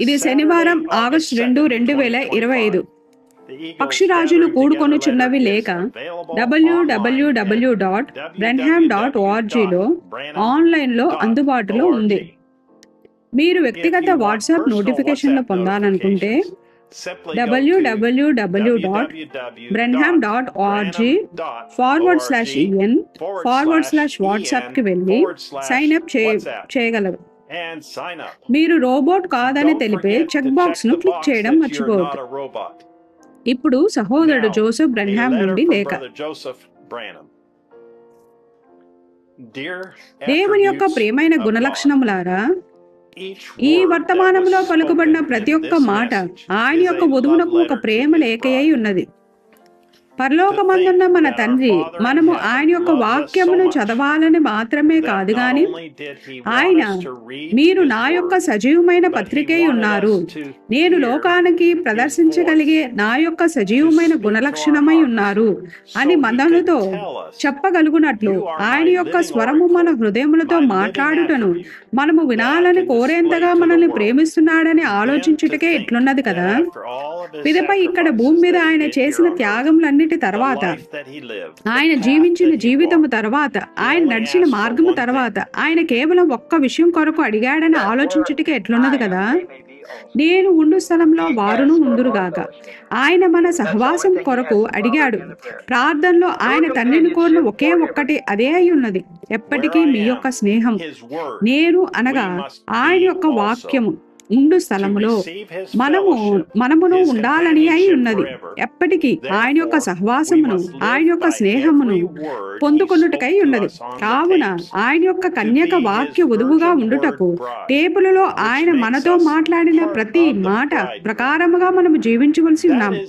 ఇది శనివారం ఆగస్టు 2, 2025. పక్షిరాజులు కూడుకొనుచున్నవి లేక www.brenham.org ఆన్లైన్లో అందుబాటులో ఉంది. మీరు వ్యక్తిగత వాట్సాప్ నోటిఫికేషన్లు పొందాలనుకుంటే www.brenham.org/en/WhatsApp వెళ్ళి సైన్ అప్ చేయగలరు. మీరు రోబోట్ కాదని తెలిపే చెక్ బాక్స్ ను క్లిక్ చేయడం మర్చిపోవద్దు. ఇప్పుడు సహోదరుడు జోసెఫ్ బ్రెన్హామ్ నుండి లేఖ. దేవుని యొక్క ప్రియమైన గుణలక్షణములారా, ఈ వర్తమానంలో పలుకుబడిన ప్రతి ఒక్క మాట ఆయన యొక్క వధువునకు ఒక ప్రేమ లేఖయై ఉన్నది. పరలోకమందున్న మన తండ్రి మనము ఆయన యొక్క వాక్యమును చదవాలని మాత్రమే కాదు గాని ఆయన, మీరు నా యొక్క సజీవమైన పత్రికై ఉన్నారు, నేను లోకానికి ప్రదర్శించగలిగే నా యొక్క సజీవమైన గుణలక్షణమై ఉన్నారు అని మనలతో చెప్పగలుగునట్లు ఆయన యొక్క స్వరము మన హృదయములతో మాట్లాడుటను మనము వినాలని కోరేంతగా మనల్ని ప్రేమిస్తున్నాడని ఆలోచించుటకే ఇట్లున్నది కదా. పిదపై ఇక్కడ భూమి మీద ఆయన చేసిన త్యాగములన్నిటి తర్వాత, ఆయన జీవించిన జీవితము తర్వాత, ఆయన నడిచిన మార్గము తర్వాత ఆయన కేవలం ఒక్క విషయం కొరకు అడిగాడని ఆలోచించుటకే ఎట్లున్నది కదా. నేను ఉండు స్థలంలో వారును ఉందురుగాక. ఆయన మన సహవాసం కొరకు అడిగాడు. ప్రార్థనలో ఆయన తండ్రిని కోరిన ఒకే ఒక్కటి అదే అయి ఉన్నది, ఎప్పటికీ మీ యొక్క స్నేహం. నేను అనగా ఆయన యొక్క వాక్యము ఉండు స్థలములో మనమును ఉండాలని అయి ఉన్నది, ఎప్పటికీ ఆయన యొక్క సహవాసమును ఆయన యొక్క స్నేహమును పొందుకొనుటకై ఉన్నది. కావున ఆయన యొక్క కన్యక వాక్య వధువుగా ఉండుటకు టేపులలో ఆయన మనతో మాట్లాడిన ప్రతి మాట ప్రకారముగా మనము జీవించవలసి ఉన్నాము.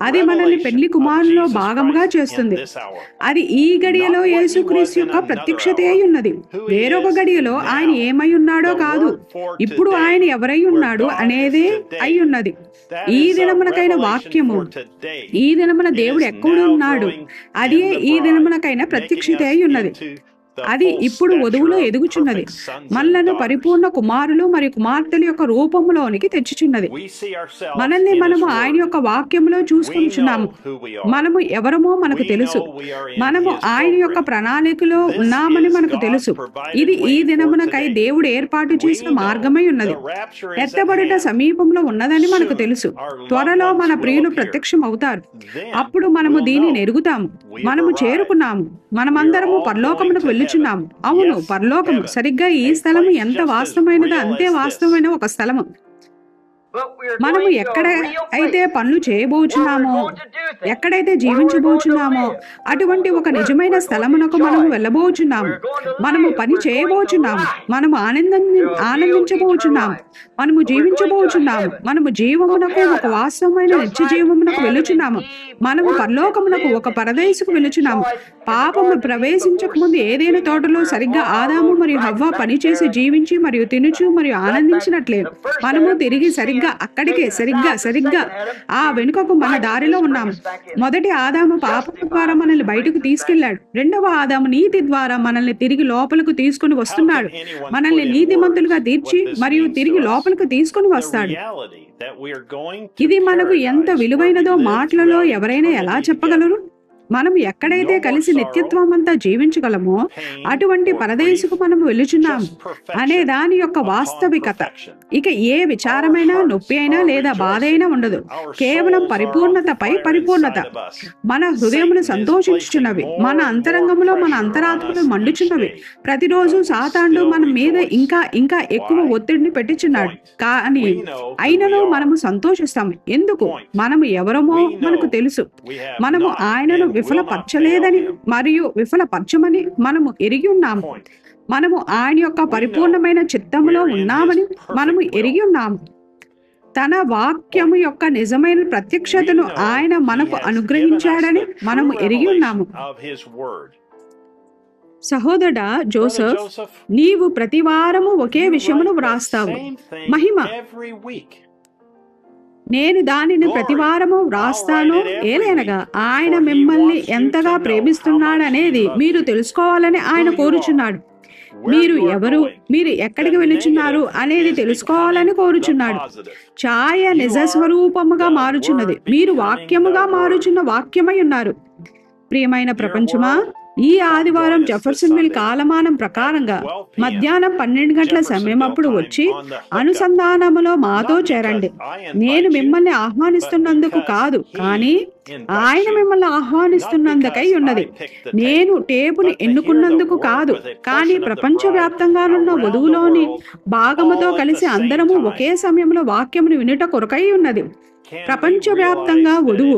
అది మనల్ని పెళ్లి కుమారులో భాగముగా చేస్తుంది. అది ఈ గడియలో యేసుక్రీస్తు యొక్క ప్రత్యక్షత అయి ఉన్నది. వేరొక గడియలో ఆయన ఏమై ఉన్నాడో కాదు, ఇప్పుడు ఆయన ఎవరై ఉన్నాడు అనేదే అయి ఉన్నది. ఈ దినమునకైన వాక్యము, ఈ దినమున దేవుడు ఎక్కడున్నాడు, అదే ఈ దినమునకైన ప్రత్యక్షత అయి ఉన్నది. అది ఇప్పుడు వధువులో ఎదుగుచున్నది, మనలను పరిపూర్ణ కుమారులు మరియు కుమార్తెల యొక్క రూపములోనికి తెచ్చుచున్నది. మనల్ని మనము ఆయన యొక్క వాక్యములో చూసుకుంటున్నాము. మనము ఎవరమో మనకు తెలుసు, మనము ఆయన యొక్క ప్రణాళికలో ఉన్నామని మనకు తెలుసు. ఇది ఈ దినమునకై దేవుడు ఏర్పాటు చేసిన మార్గమై ఉన్నది. ఎత్తబడుట సమీపంలో ఉన్నదని మనకు తెలుసు. త్వరలో మన ప్రియులు ప్రత్యక్షం అవుతారు. అప్పుడు మనము దీనిని ఎరుగుతాము. మనము చేరుకున్నాము. మనమందరము పరలోకమునకు వెళ్ళుచున్నాము. అవును, పరలోకము సరిగ్గా ఈ స్థలము ఎంత వాస్తవమైనదో అంతే వాస్తవమైన ఒక స్థలము. మనము ఎక్కడ అయితే పనులు చేయబోచున్నామో, ఎక్కడైతే జీవించబోచున్నామో అటువంటి ఒక నిజమైన స్థలమునకు మనము వెళ్ళబోచున్నాము. మనము పని చేయబోచున్నాము. మనము ఆనందించబోచున్నాము. మనము జీవించబోచున్నాము. మనము జీవమునకు ఒక వాస్తవమైన నిత్య జీవమునకు వెళ్ళుచున్నాము. మనము పరలోకమునకు ఒక పరదేశకు వెళ్ళుచున్నాము. పాపము ప్రవేశించక ముందు ఏదైనా తోటలో సరిగ్గా ఆదాము మరియు హవ్వ పనిచేసి జీవించి మరియు తినుచు మరియు ఆనందించినట్లే మనము తిరిగి సరిగ్గా అక్కడికే సరిగ్గా ఆ వెనుకకు మన దారిలో ఉన్నాము. మొదటి ఆదాము పాపం ద్వారా మనల్ని బయటకు తీసుకెళ్లాడు. రెండవ ఆదాము నీతి ద్వారా మనల్ని తిరిగి లోపలకు తీసుకుని వస్తున్నాడు. మనల్ని నీతిమంతులుగా తీర్చి మరియు తిరిగి లోపలకు తీసుకుని వస్తాడు. ఇది మనకు ఎంత విలువైనదో మాటలలో ఎవరైనా ఎలా చెప్పగలరు? మనం ఎక్కడైతే కలిసి నిత్యత్వం అంతా జీవించగలమో అటువంటి పరదేశకు మనం వెళుచున్నాము అనే దాని యొక్క వాస్తవికత. ఇక ఏ విచారమైనా, నొప్పి అయినా లేదా బాధ అయినా ఉండదు. కేవలం పరిపూర్ణతపై పరిపూర్ణత. మన హృదయములు సంతోషించుచున్నవి. మన అంతరంగంలో మన అంతరాత్మలు మండుచున్నవి. ప్రతిరోజు సాతానుడు మన మీద ఇంకా ఇంకా ఎక్కువ ఒత్తిడిని పెట్టించున్నాడు. కానీ అయినను మనము సంతోషిస్తాము. ఎందుకు? మనము ఎవరమో మనకు తెలుసు. మనము ఆయనను విఫలపరచలేదని మరియు విఫలపరచమని మనము ఎరిగి ఉన్నాము. మనము ఆయన యొక్క పరిపూర్ణమైన చిత్తములో ఉన్నామని మనము ఎరిగి ఉన్నాము. తన వాక్యము యొక్క నిజమైన ప్రత్యక్షతను ఆయన మనకు అనుగ్రహించాడని మనము ఎరిగి ఉన్నాము. సహోదరుడా జోసెఫ్, నీవు ప్రతి వారము ఒకే విషయమును వ్రాస్తావు. మహిమ, నేను దానిని ప్రతివారము వ్రాస్తాను. ఏలైనగా ఆయన మిమ్మల్ని ఎంతగా ప్రేమిస్తున్నాడనేది మీరు తెలుసుకోవాలని ఆయన కోరుచున్నాడు. మీరు ఎవరు, మీరు ఎక్కడికి వెళుచున్నారు అనేది తెలుసుకోవాలని కోరుచున్నాడు. ఛాయ నిజ స్వరూపముగా మారుచున్నది. మీరు వాక్యముగా మారుచున్న వాక్యమై ఉన్నారు. ప్రియమైన ప్రపంచమా, ఈ ఆదివారం జెఫర్సన్విల్ కాలమానం ప్రకారంగా మధ్యాహ్నం 12 గంటల సమయం అప్పుడు వచ్చి అనుసంధానములో మాతో చేరండి. నేను మిమ్మల్ని ఆహ్వానిస్తున్నందుకు కాదు, కానీ ఆయన మిమ్మల్ని ఆహ్వానిస్తున్నందుకై ఉన్నది. నేను టేపుని ఎన్నుకున్నందుకు కాదు, కానీ ప్రపంచవ్యాప్తంగానున్న వధువులోని భాగముతో కలిసి అందరము ఒకే సమయంలో వాక్యమును వినుట కొరకై ఉన్నది. ప్రపంచవ్యాప్తంగా వధువు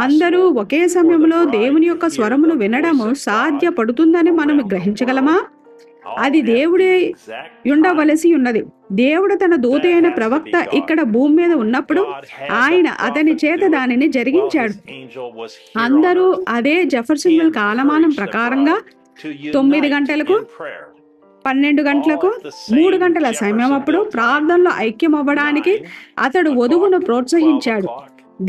అందరూ ఒకే సమయంలో దేవుని యొక్క స్వరమును వినడము సాధ్యపడుతుందని మనం గ్రహించగలమా? అది దేవుడే ఉండవలసి ఉన్నది. దేవుడు తన దూత అయిన ప్రవక్త ఇక్కడ భూమి మీద ఉన్నప్పుడు ఆయన అతని చేత దానిని జరిగించాడు. అందరూ అదే జెఫర్సన్విల్ కాలమానం ప్రకారంగా 9 గంటలకు, 12 గంటలకు, 3 గంటల సమయం అప్పుడు ప్రార్థనలో ఐక్యం అవ్వడానికి అతడు వధువును ప్రోత్సహించాడు.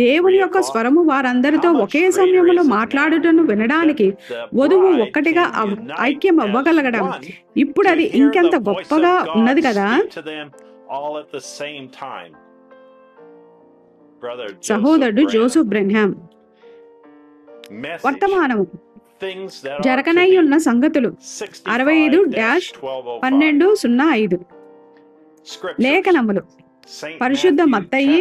దేవుని యొక్క స్వరము వారందరితో ఒకే సమయంలో మాట్లాడుటను వినడానికి వధువు ఒక్కటిగా ఐక్యం అవ్వగలగడం ఇప్పుడు అది ఇంకెంత గొప్పగా ఉన్నది కదా. సహోదరుడు జోసెఫ్ బ్రెన్హామ్. వర్తమానము జరగనై ఉన్న సంగతులు 65-1205. లేఖనములు పరిశుద్ధ మత్తయి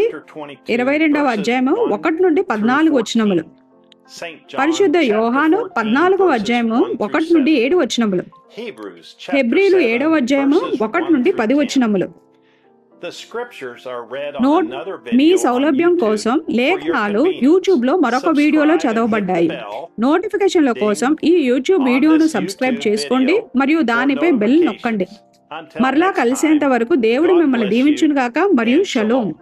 22వ అధ్యాయము 1-14 వచనములు. పరిశుద్ధ యోహాను 14వ అధ్యాయము 1-7 వచనములు. హెబ్రీలు 7వ అధ్యాయము 1-10 వచనములు. నోట్ మీ సౌలభ్యం కోసం లేఖనాలు యూట్యూబ్ లో మరొక వీడియోలో చదవబడ్డాయి. నోటిఫికేషన్ల కోసం ఈ యూట్యూబ్ వీడియోను సబ్స్క్రైబ్ చేసుకోండి మరియు దానిపై బెల్ నొక్కండి. మరలా కలిసేంత వరకు దేవుడు మిమ్మల్ని దీవించును గాక మరియు షలోమ్.